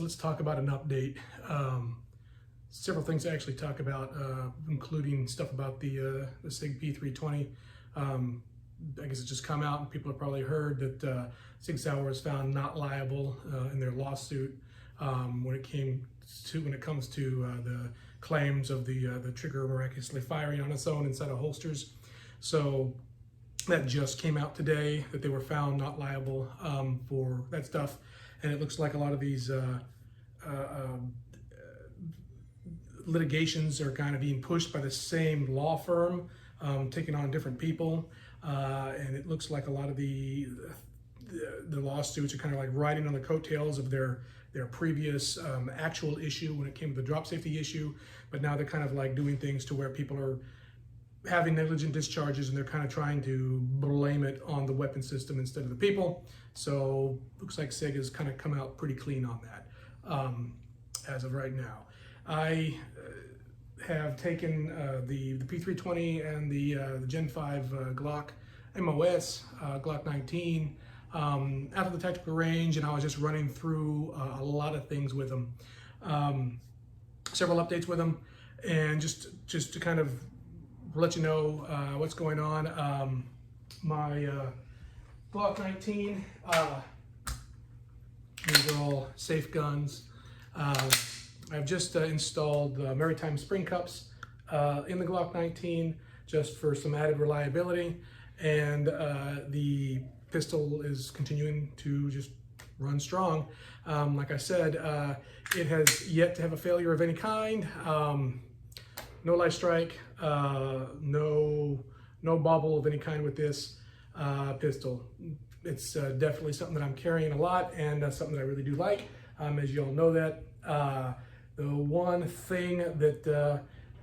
let's talk about an update. Several things to actually talk about, including stuff about the Sig P320. I guess it's just come out and people have probably heard that Sig Sauer was found not liable in their lawsuit when it comes to the claims of the trigger miraculously firing on its own inside of holsters. So that just came out today, that they were found not liable for that stuff. And it looks like a lot of these litigations are kind of being pushed by the same law firm, taking on different people. And it looks like a lot of the lawsuits are kind of like riding on the coattails of their previous actual issue when it came to the drop safety issue. But now they're kind of like doing things to where people are having negligent discharges and they're kind of trying to blame it on the weapon system instead of the people. So looks like Sig has kind of come out pretty clean on that as of right now. I have taken the P320 and the Gen 5 Glock MOS, Glock 19, out of the tactical range, and I was just running through a lot of things with them. Several updates with them, and just to kind of let you know what's going on. My Glock 19, these are all safe guns. I've just installed maritime spring cups in the Glock 19 just for some added reliability, and the pistol is continuing to just run strong. Like I said, it has yet to have a failure of any kind. No live strike, no bobble of any kind with this pistol. It's definitely something that I'm carrying a lot, and something that I really do like. As you all know that. The one thing that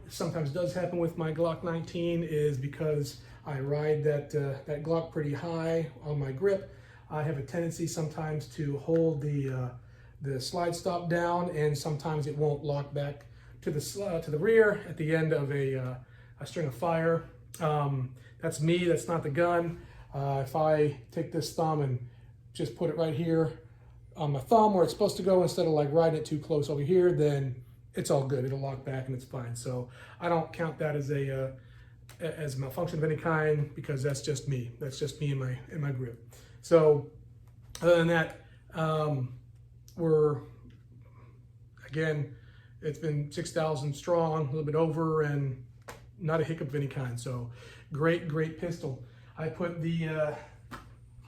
sometimes does happen with my Glock 19 is because I ride that Glock pretty high on my grip, I have a tendency sometimes to hold the slide stop down, and sometimes it won't lock back to the rear at the end of a string of fire. That's me, that's not the gun. If I take this thumb and just put it right here on my thumb where it's supposed to go, instead of like riding it too close over here, then it's all good. It'll lock back and it's fine. So I don't count that as a malfunction of any kind, because that's just me. That's just me in my grip. So other than that, it's been 6,000 strong, a little bit over, and not a hiccup of any kind. So great pistol. I put the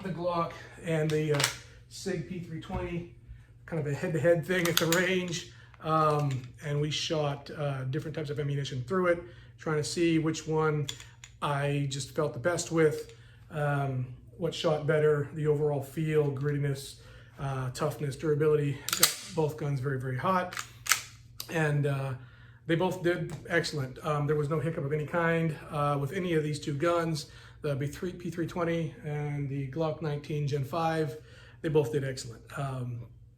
Glock and the Sig P320, kind of a head-to-head thing at the range, and we shot different types of ammunition through it, trying to see which one I just felt the best with, what shot better, the overall feel, grittiness, toughness, durability. Got both guns very hot, and they both did excellent. There was no hiccup of any kind with any of these two guns, the P320 and the Glock 19 Gen 5. They both did excellent.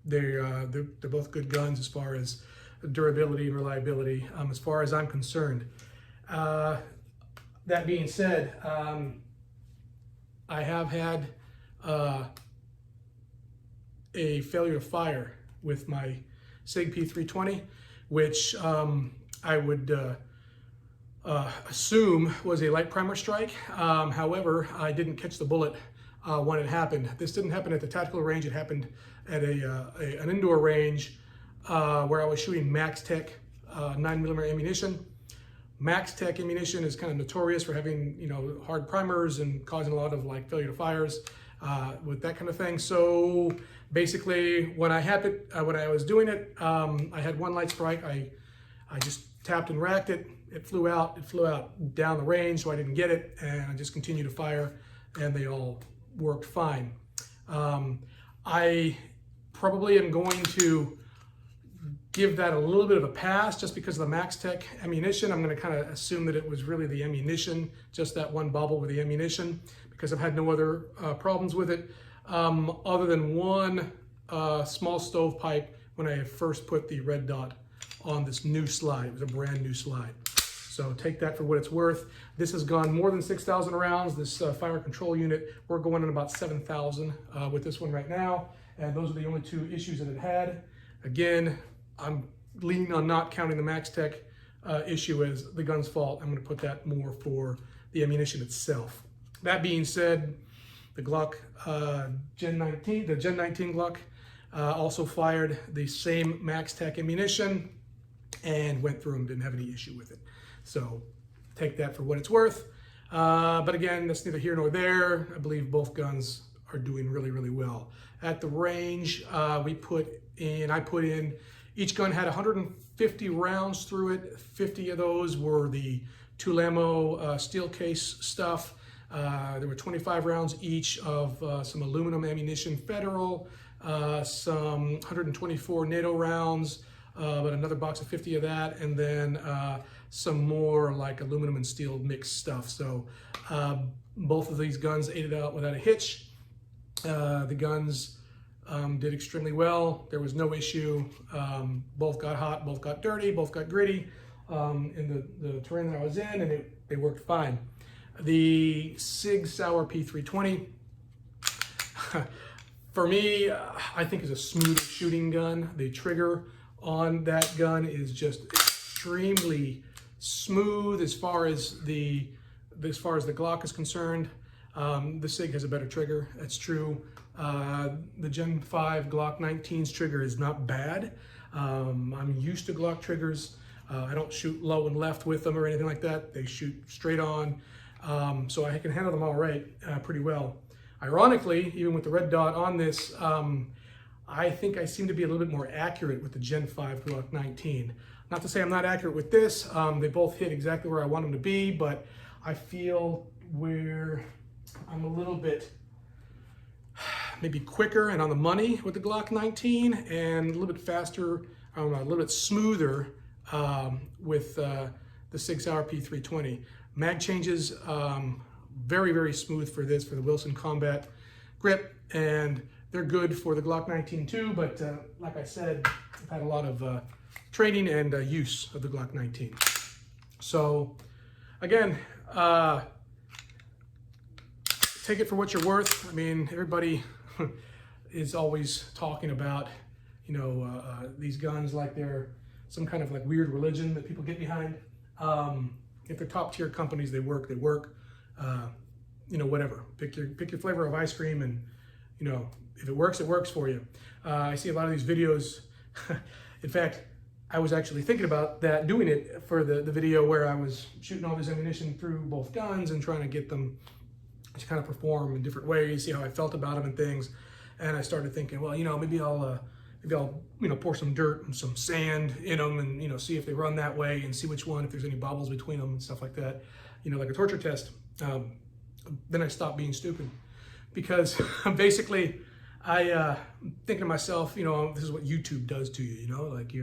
They're both good guns as far as durability and reliability, as far as I'm concerned. That being said, I have had a failure of fire with my Sig P320, which I would assume was a light primer strike. However, I didn't catch the bullet when it happened. This didn't happen at the tactical range. It happened at an indoor range where I was shooting Max Tech 9mm ammunition. Max Tech ammunition is kind of notorious for having, hard primers and causing a lot of like failure to fires with that kind of thing. So basically, when I was doing it, I had one light strike. I just tapped and racked it. It flew out down the range, so I didn't get it, and I just continued to fire, and they all worked fine. I probably am going to give that a little bit of a pass just because of the Max Tech ammunition. I'm going to kind of assume that it was really the ammunition, just that one bobble with the ammunition, because I've had no other problems with it, other than one small stovepipe when I first put the red dot on this new slide. It was a brand new slide. So take that for what it's worth. This has gone more than 6,000 rounds. This fire control unit, we're going in about 7,000 with this one right now. And those are the only two issues that it had. Again, I'm leaning on not counting the MaxTech issue as the gun's fault. I'm going to put that more for the ammunition itself. That being said, the Glock Gen 19, the Gen 19 Glock also fired the same MaxTech ammunition and went through and didn't have any issue with it. So take that for what it's worth. But again, that's neither here nor there. I believe both guns are doing really, really well. At the range, I put in, each gun had 150 rounds through it. 50 of those were the Tulamo steel case stuff. There were 25 rounds each of some aluminum ammunition Federal, some 124 NATO rounds, but another box of 50 of that, and then some more like aluminum and steel mixed stuff. So both of these guns ate it out without a hitch. The guns did extremely well. There was no issue. Both got hot, both got dirty, both got gritty in the terrain that I was in, and they worked fine. The Sig Sauer P320, for me, I think is a smooth shooting gun. The trigger on that gun is just extremely smooth as far as the Glock is concerned. The Sig has a better trigger, that's true. The Gen 5 Glock 19's trigger is not bad. I'm used to Glock triggers. I don't shoot low and left with them or anything like that. They shoot straight on. So I can handle them all right, pretty well. Ironically, even with the red dot on this, I think I seem to be a little bit more accurate with the Gen 5 Glock 19. Not to say I'm not accurate with this. They both hit exactly where I want them to be, but I feel where I'm a little bit maybe quicker and on the money with the Glock 19, and a little bit faster, a little bit smoother with the Sig Sauer P320. Mag changes, very, very smooth for this, for the Wilson Combat grip, and they're good for the Glock 19 too, but like I said, I've had a lot of training and use of the Glock 19. So again, take it for what you're worth. I mean, everybody is always talking about, you know, these guns like they're some kind of like weird religion that people get behind. If they're top tier companies, they work. You know, whatever. Pick your flavor of ice cream, and you know, if it works for you. I see a lot of these videos. In fact, I was actually thinking about that, doing it for the video where I was shooting all this ammunition through both guns and trying to get them to kind of perform in different ways, see how I felt about them and things. And I started thinking, well, you know, maybe I'll you know, pour some dirt and some sand in them, and you know, see if they run that way, and see which one, if there's any bubbles between them and stuff like that, you know, like a torture test. Then I stopped being stupid, because basically I'm thinking to myself, you know, this is what YouTube does to you, you know, like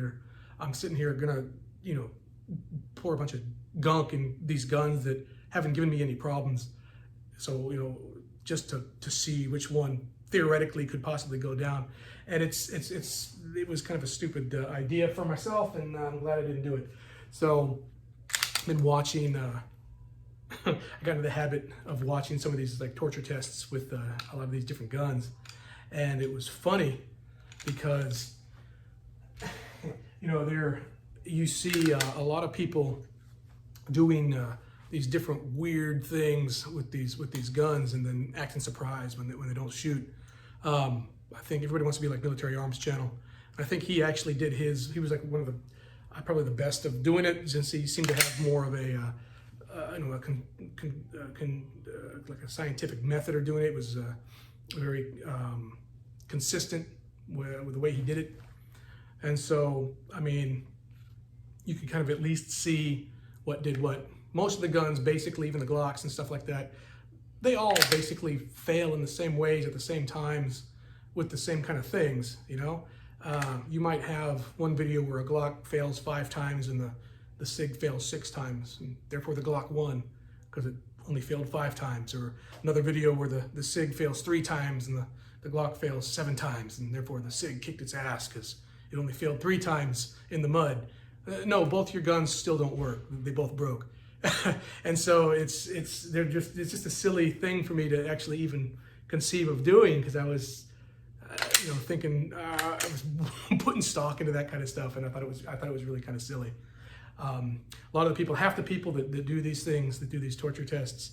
I'm sitting here gonna, you know, pour a bunch of gunk in these guns that haven't given me any problems. So, you know, just to see which one theoretically could possibly go down. And it was kind of a stupid idea for myself, and I'm glad I didn't do it. So I've been watching, I got into the habit of watching some of these like torture tests with a lot of these different guns. And it was funny because, you know, you see a lot of people doing these different weird things with these guns, and then acting surprised when they don't shoot. I think everybody wants to be like Military Arms Channel. I think he actually did his. He was like one of the probably the best of doing it, since he seemed to have more of a you know, like a scientific method of doing it. It was very consistent with the way he did it. And so, I mean, you can kind of at least see what did what. Most of the guns, basically, even the Glocks and stuff like that, they all basically fail in the same ways at the same times with the same kind of things, you know? You might have one video where a Glock fails 5 times and the Sig fails 6 times, and therefore the Glock won because it only failed 5 times. Or another video where the Sig fails 3 times and the Glock fails 7 times, and therefore the Sig kicked its ass because it only failed 3 times in the mud. No, both your guns still don't work. They both broke. And so it's just a silly thing for me to actually even conceive of doing, because I was thinking I was putting stock into that kind of stuff, and I thought it was really kind of silly. A lot of the people, half the people that do these things, that do these torture tests,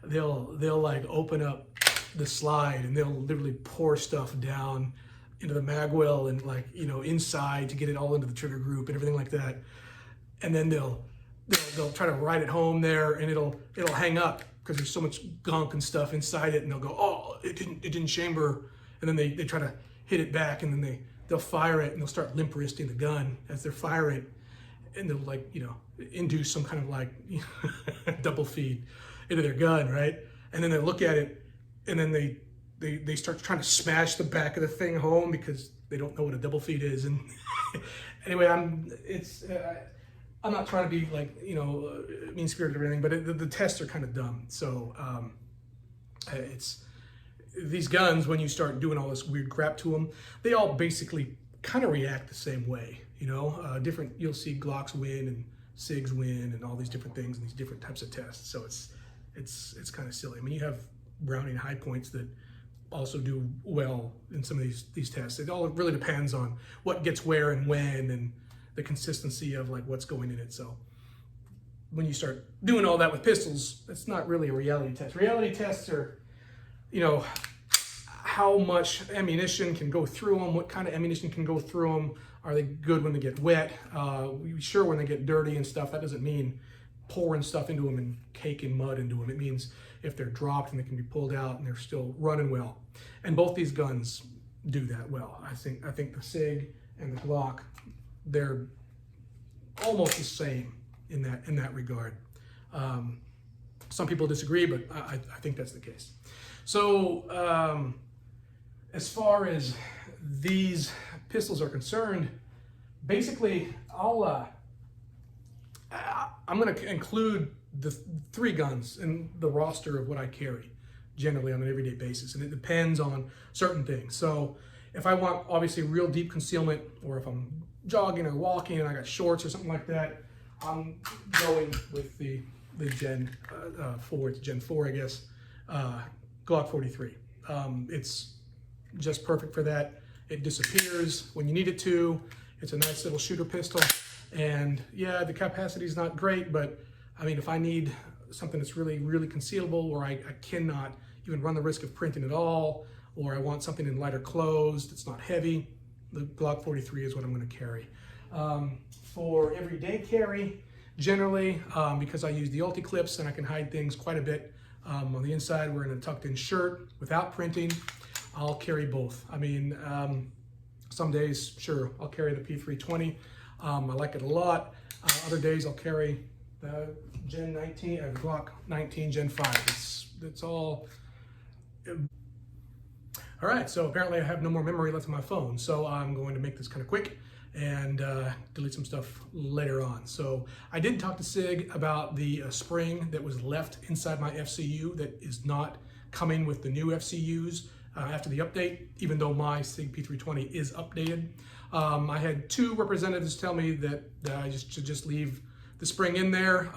they'll like open up the slide and they'll literally pour stuff down into the mag well and like, inside to get it all into the trigger group and everything like that. And then they'll try to ride it home there, and it'll hang up because there's so much gunk and stuff inside it, and they'll go, oh, it didn't chamber. And then they try to hit it back, and then they'll fire it, and they'll start limp wristing the gun as they're firing it, and they'll like, induce some kind of like double feed into their gun, right? And then they look at it, and then they start trying to smash the back of the thing home because they don't know what a double feed is. And anyway, I'm not trying to be like, mean-spirited or anything, but the tests are kind of dumb. So it's these guns, when you start doing all this weird crap to them, they all basically kind of react the same way. Different. You'll see Glocks win and Sigs win and all these different things and these different types of tests. So it's kind of silly. I mean, you have Browning high points that also do well in some of these tests. It all really depends on what gets where and when, and the consistency of like what's going in it. So when you start doing all that with pistols, it's not really a reality test. Reality tests are, how much ammunition can go through them, what kind of ammunition can go through them. Are they good when they get wet? Sure, when they get dirty and stuff, that doesn't mean pouring stuff into them and caking mud into them. It means if they're dropped and they can be pulled out and they're still running well. And both these guns do that well. I think the Sig and the Glock, they're almost the same in that regard. Some people disagree, but I think that's the case. So as far as these pistols are concerned, basically I'm going to include the 3 guns in the roster of what I carry generally on an everyday basis, and it depends on certain things. So if I want obviously real deep concealment, or if I'm jogging or walking and I got shorts or something like that, I'm going with the Gen 4, it's Gen 4 I guess, Glock 43. It's just perfect for that. It disappears when you need it to. It's a nice little shooter pistol, and yeah, the capacity is not great, but I mean, if I need something that's really, really concealable, or I cannot even run the risk of printing at all, or I want something in lighter clothes that's not heavy, the Glock 43 is what I'm going to carry. For everyday carry, generally, because I use the ulti clips and I can hide things quite a bit on the inside, wearing a tucked in shirt without printing, I'll carry both. I mean, some days, sure, I'll carry the P320. I like it a lot. Other days I'll carry the Gen 19, Glock 19 Gen 5. It's all. All right, so apparently I have no more memory left on my phone, so I'm going to make this kind of quick and delete some stuff later on. So I did talk to Sig about the spring that was left inside my FCU that is not coming with the new FCUs after the update, even though my Sig P320 is updated. I had 2 representatives tell me that I should just leave the spring in there.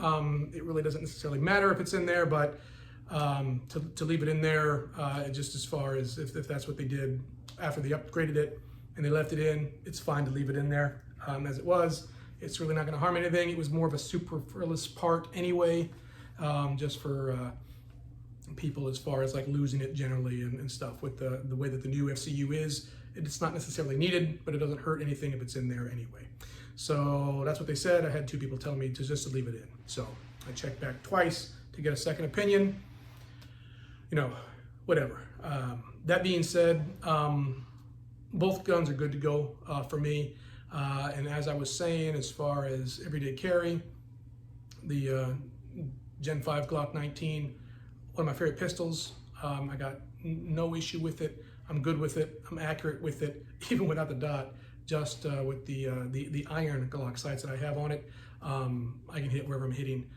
It really doesn't necessarily matter if it's in there, but to leave it in there, just as far as if that's what they did after they upgraded it and they left it in, it's fine to leave it in there as it was. It's really not going to harm anything. It was more of a superfluous part anyway, just for people as far as like losing it generally and stuff. With the way that the new FCU is, it's not necessarily needed, but it doesn't hurt anything if it's in there anyway. So that's what they said. I had 2 people tell me to just leave it in. So I checked back twice to get a second opinion. Whatever. That being said, both guns are good to go for me. And as I was saying, as far as everyday carry, the Gen 5 Glock 19, one of my favorite pistols. I got no issue with it. I'm good with it. I'm accurate with it, even without the dot. Just with the iron Glock sights that I have on it, I can hit wherever I'm hitting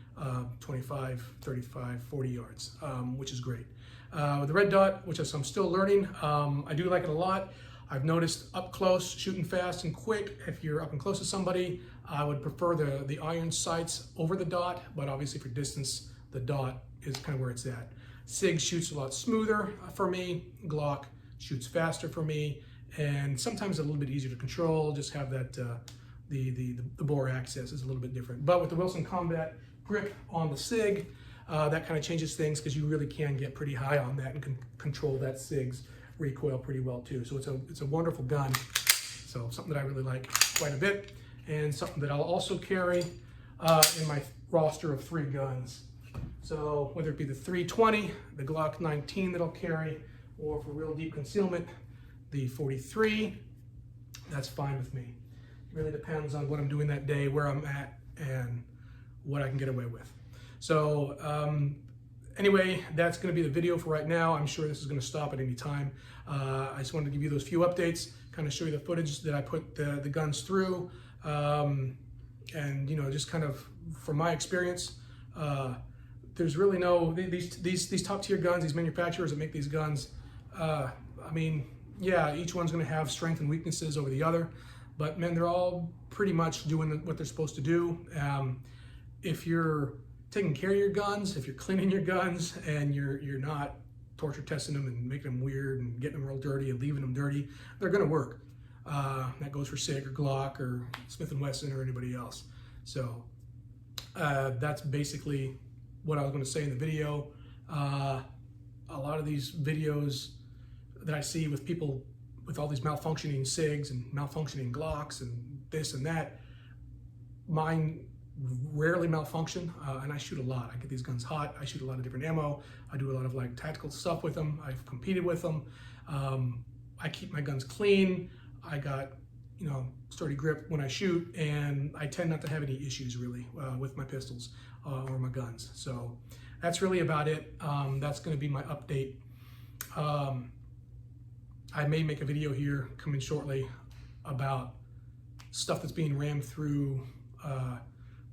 25, 35, 40 yards, which is great. With the red dot, which I'm still learning, I do like it a lot. I've noticed up close, shooting fast and quick, if you're up and close to somebody, I would prefer the iron sights over the dot, but obviously for distance, the dot is kind of where it's at. Sig shoots a lot smoother for me. Glock shoots faster for me, and sometimes a little bit easier to control. Just have that, the bore access is a little bit different. But with the Wilson Combat grip on the Sig, that kind of changes things, because you really can get pretty high on that and can control that Sig's recoil pretty well too. So it's a wonderful gun. So something that I really like quite a bit, and something that I'll also carry in my roster of 3 guns. So whether it be the 320, the Glock 19 that I'll carry, or for real deep concealment, the 43, that's fine with me. It really depends on what I'm doing that day, where I'm at, and what I can get away with. So anyway, that's going to be the video for right now. I'm sure this is going to stop at any time. I just wanted to give you those few updates, kind of show you the footage that I put the guns through, and you know, just kind of from my experience, there's really no, these top tier guns, these manufacturers that make these guns, I mean, yeah, each one's going to have strength and weaknesses over the other, but man, they're all pretty much doing what they're supposed to do. If you're taking care of your guns, if you're cleaning your guns, and you're not torture testing them and making them weird and getting them real dirty and leaving them dirty, they're going to work. That goes for Sig or Glock or Smith & Wesson or anybody else. So that's basically what I was going to say in the video. A lot of these videos that I see with people with all these malfunctioning Sigs and malfunctioning Glocks and this and that, mine rarely malfunction, and I shoot a lot. I get these guns hot. I shoot a lot of different ammo. I do a lot of like tactical stuff with them. I've competed with them. I keep my guns clean. I got, you know, sturdy grip when I shoot, and I tend not to have any issues really with my pistols or my guns. So that's really about it. That's going to be my update. I may make a video here coming shortly about stuff that's being rammed through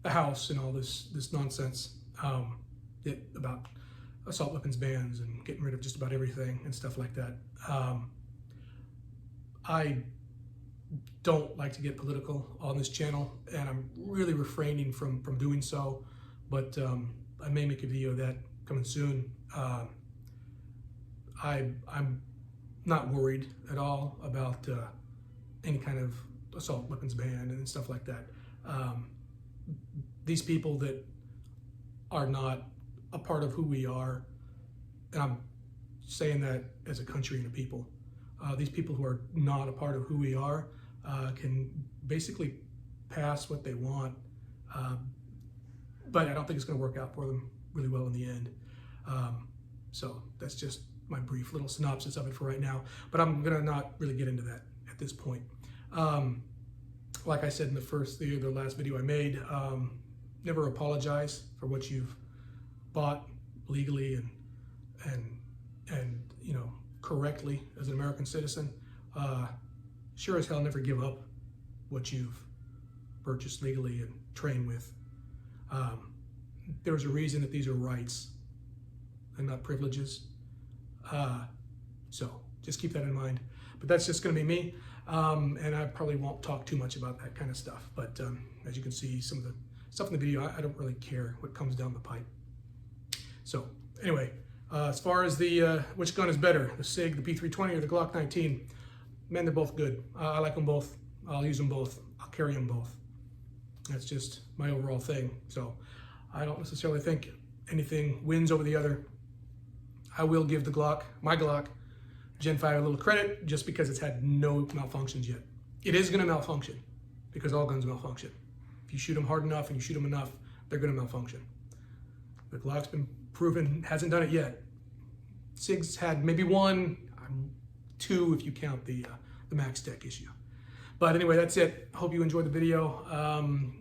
the house and all this nonsense about assault weapons bans and getting rid of just about everything and stuff like that. I don't like to get political on this channel, and I'm really refraining from doing so, but I may make a video of that coming soon. I'm not worried at all about any kind of assault weapons ban and stuff like that. These people that are not a part of who we are, and I'm saying that as a country and a people, these people who are not a part of who we are can basically pass what they want, but I don't think it's going to work out for them really well in the end. So that's just my brief little synopsis of it for right now, but I'm going to not really get into that at this point. Like I said in the last video I made, never apologize for what you've bought legally and you know, correctly as an American citizen. Sure as hell never give up what you've purchased legally and trained with. There's a reason that these are rights and not privileges. So just keep that in mind. But that's just going to be me. And I probably won't talk too much about that kind of stuff. But as you can see, some of the stuff in the video, I don't really care what comes down the pipe. So anyway, as far as the which gun is better, the Sig, the P320, or the Glock 19, man, they're both good. I like them both. I'll use them both. I'll carry them both. That's just my overall thing. So I don't necessarily think anything wins over the other. I will give the Glock, my Glock, Gen 5 a little credit just because it's had no malfunctions yet. It is going to malfunction because all guns malfunction. If you shoot them hard enough and you shoot them enough, they're going to malfunction. The Glock's been proven, hasn't done it yet. Sig's had maybe 1, 2 if you count the max deck issue. But anyway, that's it. Hope you enjoyed the video.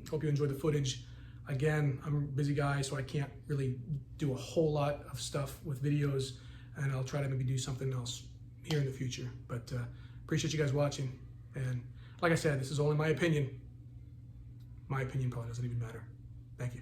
Hope you enjoyed the footage. Again, I'm a busy guy, so I can't really do a whole lot of stuff with videos, and I'll try to maybe do something else here in the future. But appreciate you guys watching. And like I said, this is only my opinion. My opinion probably doesn't even matter. Thank you.